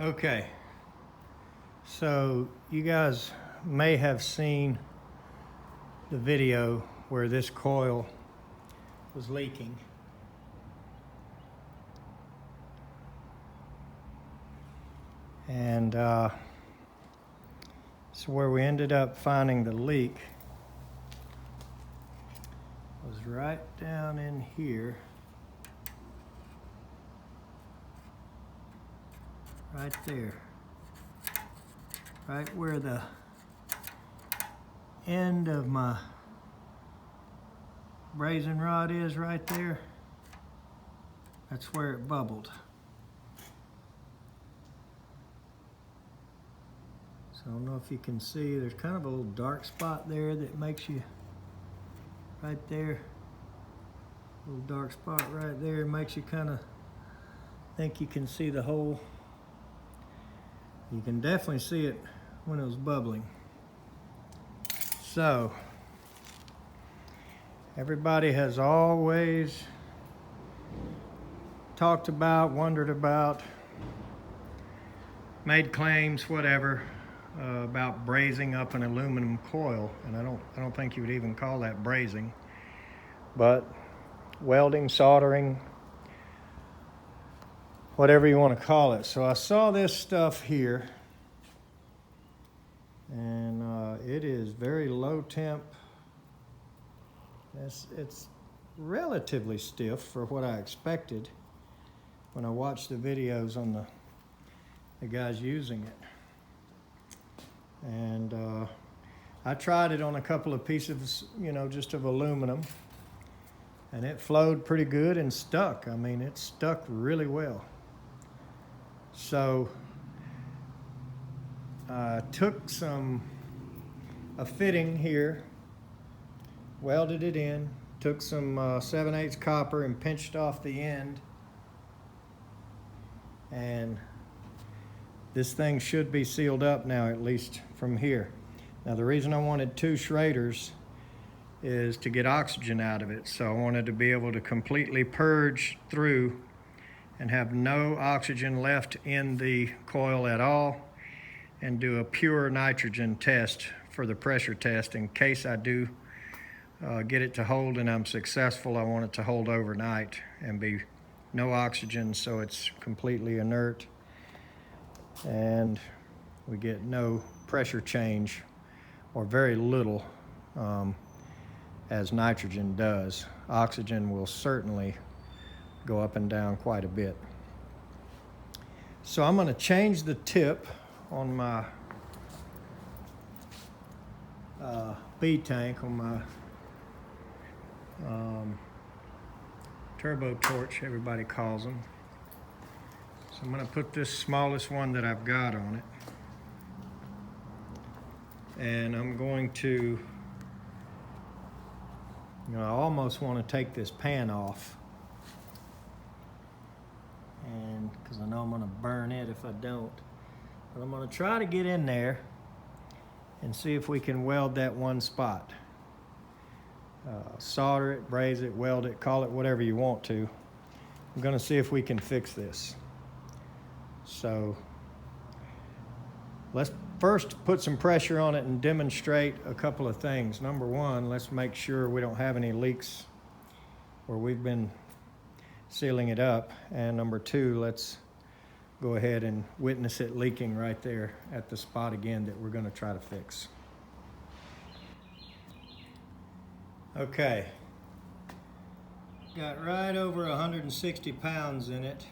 Okay, so you guys may have seen the video where this coil was leaking. And so where we ended up finding the leak was right down in here. Right there. Right where the end of my brazing rod is, right there. That's where it bubbled. So I don't know if you can see, there's kind of a little dark spot there that makes you, right there, a little dark spot right there makes you kind of think you can see the hole. You can definitely see it when it was bubbling. So, everybody has always talked about, wondered about, made claims, whatever, about brazing up an aluminum coil, and I don't think you would even call that brazing, but welding, soldering, whatever you want to call it. So I saw this stuff here, and it is very low temp. It's relatively stiff for what I expected when I watched the videos on the guys using it. And I tried it on a couple of pieces, just of aluminum, and it flowed pretty good and stuck. I mean, it stuck really well. So I took a fitting here, welded it in, took some 7/8 copper and pinched off the end, and this thing should be sealed up now, at least from here. Now the reason I wanted 2 Schraders is to get oxygen out of it. So I wanted to be able to completely purge through and have no oxygen left in the coil at all, and do a pure nitrogen test for the pressure test in case I do get it to hold and I'm successful. I want it to hold overnight and be no oxygen, so it's completely inert and we get no pressure change, or very little, as nitrogen does. Oxygen will certainly go up and down quite a bit. So I'm going to change the tip on my B tank, on my turbo torch, everybody calls them. So I'm going to put this smallest one that I've got on it, and I'm going to, I almost want to take this pan off, and because I know I'm going to burn it if I don't. But I'm going to try to get in there and see if we can weld that one spot. Solder it, braze it, weld it, call it whatever you want to. I'm going to see if we can fix this. So let's first put some pressure on it and demonstrate a couple of things. Number one, let's make sure we don't have any leaks where we've been sealing it up. And number two, let's go ahead and witness it leaking right there at the spot again that we're going to try to fix. Okay, got right over 160 pounds in it,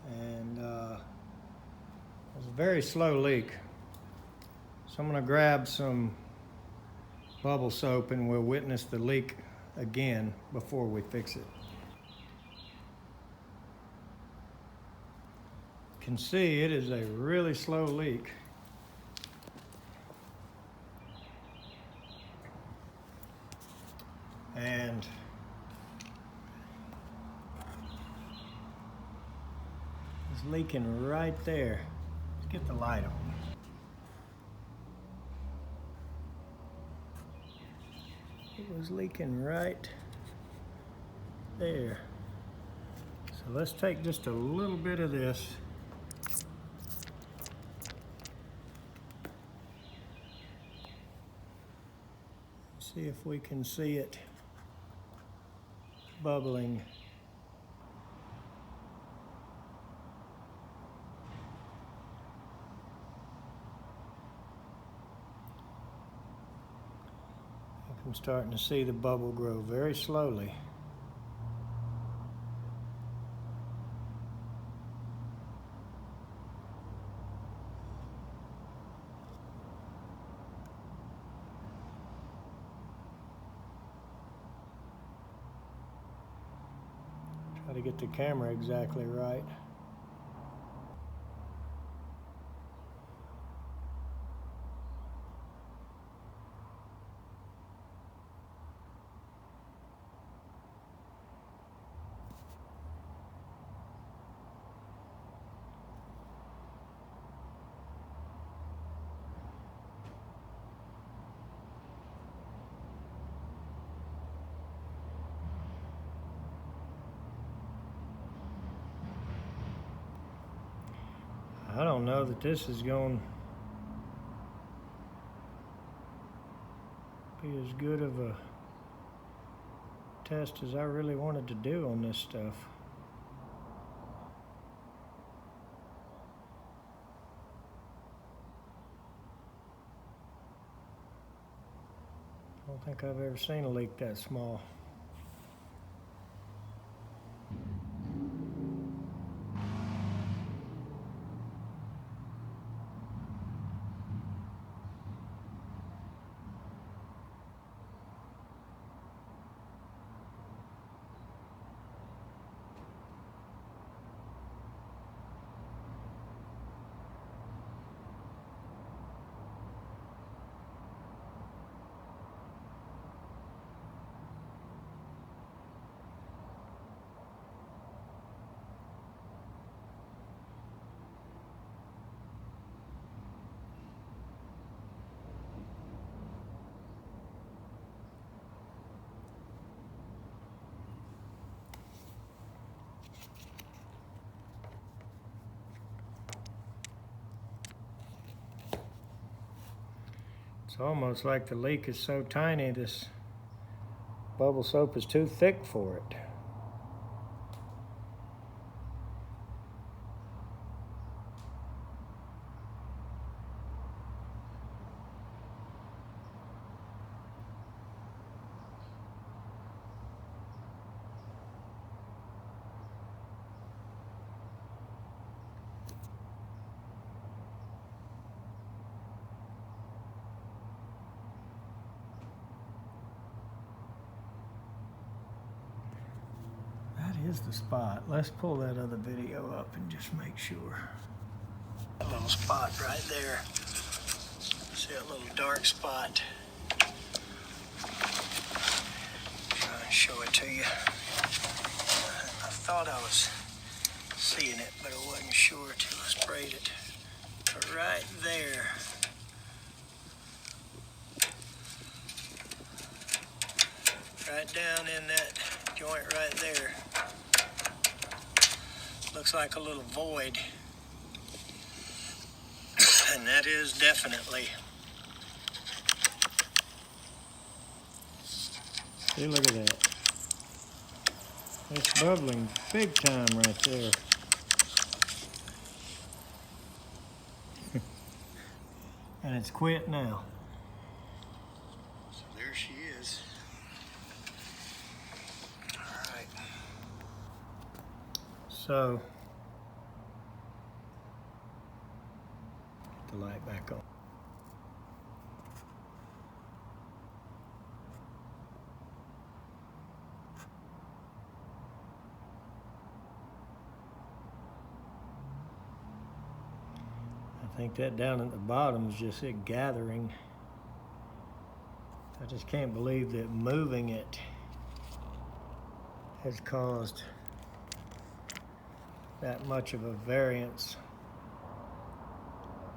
and it was a very slow leak. So I'm going to grab some bubble soap and we'll witness the leak again before we fix it. You can see it is a really slow leak. And it's leaking right there. Let's get the light on. It was leaking right there. So So let's take just a little bit of this. See if we can see it bubbling. I'm starting to see the bubble grow very slowly. Try to get the camera exactly right. I don't know that this is going to be as good of a test as I really wanted to do on this stuff. I don't think I've ever seen a leak that small. It's almost like the leak is so tiny, this bubble soap is too thick for it. Is the spot. Let's pull that other video up and just make sure. That little spot right there. See that little dark spot? Try and show it to you. I thought I was seeing it, but I wasn't sure till I sprayed it. But right there. Right down in that joint right there. Looks like a little void. And that is definitely. See, look at that. It's bubbling big time right there. And it's quit now. So there she is. So, get the light back on. I think that down at the bottom is just it gathering. I just can't believe that moving it has caused that much of a variance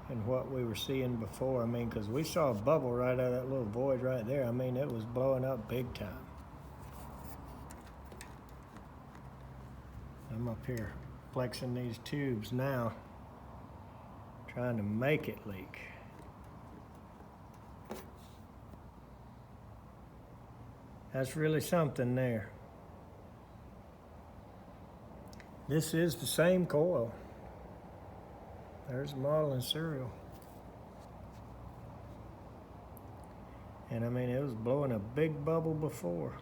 in what we were seeing before. I mean, because we saw a bubble right out of that little void right there. I mean, it was blowing up big time. I'm up here flexing these tubes now, trying to make it leak. That's really something there. This is the same coil. There's the model and serial. And I mean, it was blowing a big bubble before.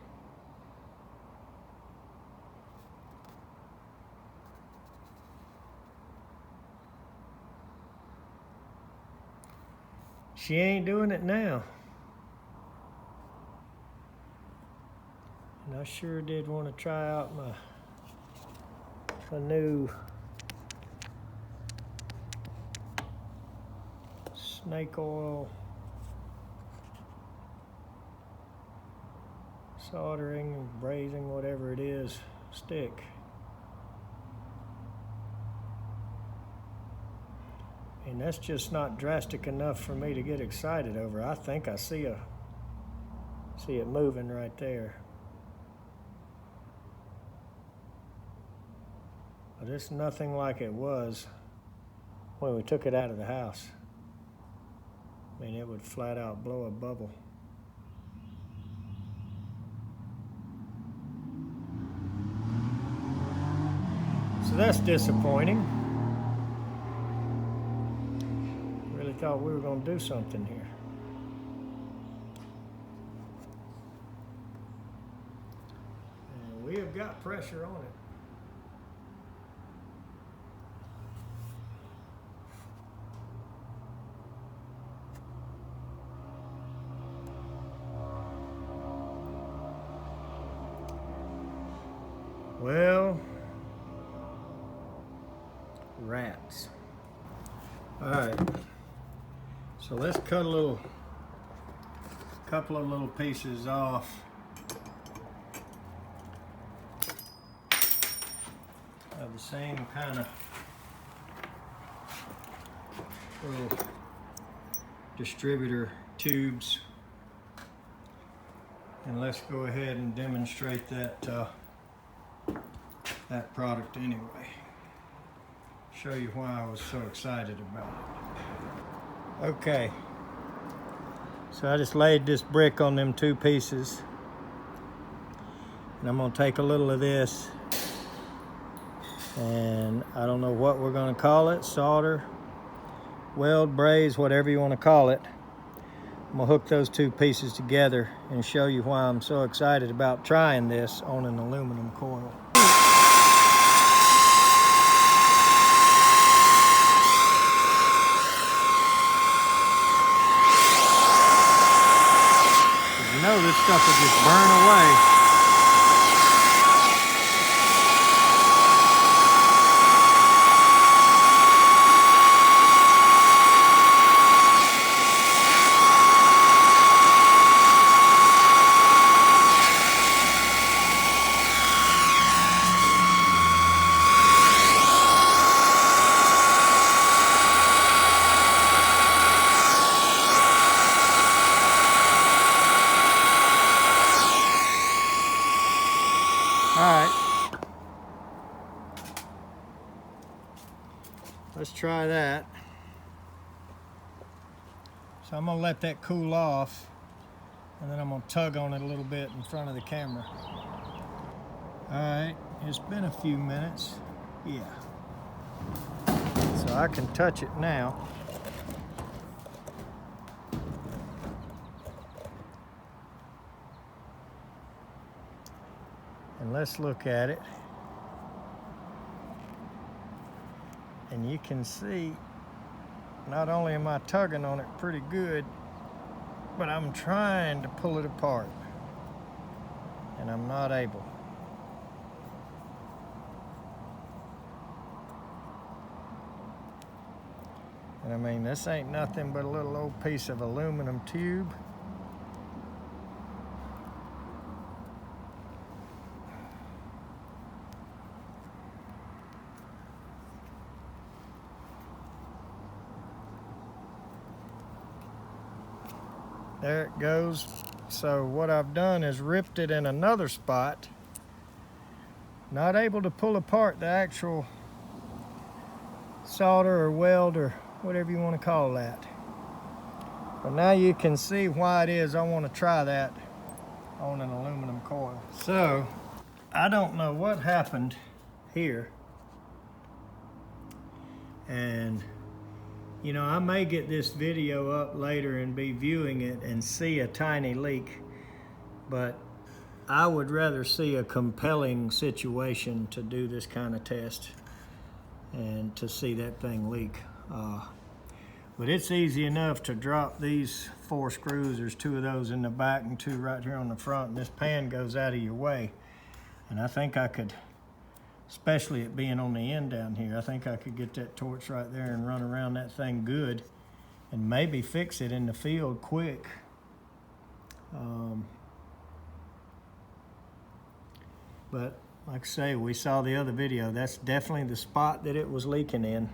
She ain't doing it now. And I sure did want to try out my new snake oil soldering, brazing, whatever it is, stick. And that's just not drastic enough for me to get excited over. I think I see it moving right there. But it's nothing like it was when we took it out of the house. I mean, it would flat out blow a bubble. So that's disappointing. Really thought we were going to do something here. And we have got pressure on it. Well, rats. All right, so let's cut a couple of little pieces off of the same kind of little distributor tubes, and let's go ahead and demonstrate that product anyway. Show you why I was so excited about it. Okay, so I just laid this brick on them two pieces, and I'm gonna take a little of this, and I don't know what we're gonna call it, solder, weld, braze, whatever you want to call it. I'm gonna hook those two pieces together and show you why I'm so excited about trying this on an aluminum coil. You know this stuff will just burn away. Alright, let's try that. So I'm going to let that cool off, and then I'm going to tug on it a little bit in front of the camera. Alright, it's been a few minutes. Yeah. So I can touch it now. And let's look at it. And you can see, not only am I tugging on it pretty good, but I'm trying to pull it apart. And I'm not able. And I mean, this ain't nothing but a little old piece of aluminum tube. There it goes. So what I've done is ripped it in another spot, not able to pull apart the actual solder or weld or whatever you want to call that. But now you can see why it is I want to try that on an aluminum coil. So I don't know what happened here, and you know, I may get this video up later and be viewing it and see a tiny leak, but I would rather see a compelling situation to do this kind of test and to see that thing leak. But it's easy enough to drop these 4 screws. There's 2 of those in the back and 2 right here on the front, and this pan goes out of your way. And I think I could, especially it being on the end down here, I think I could get that torch right there and run around that thing good and maybe fix it in the field quick. But like I say, we saw the other video. That's definitely the spot that it was leaking in.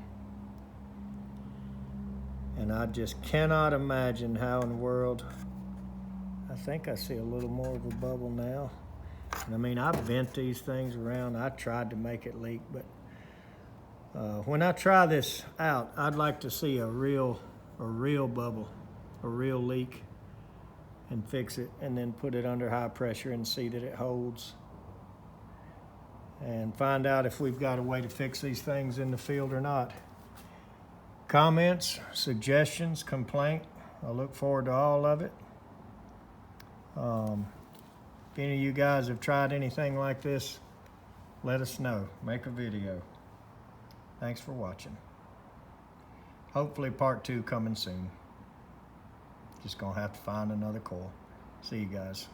And I just cannot imagine how in the world. I think I see a little more of a bubble now. And I mean, I bent these things around. I tried to make it leak, but when I try this out, I'd like to see a real bubble, a real leak, and fix it, and then put it under high pressure and see that it holds. And find out if we've got a way to fix these things in the field or not. Comments, suggestions, complaint, I look forward to all of it. If any of you guys have tried anything like this, let us know. Make a video. Thanks for watching. Hopefully part 2 coming soon. Just gonna have to find another coil. See you guys.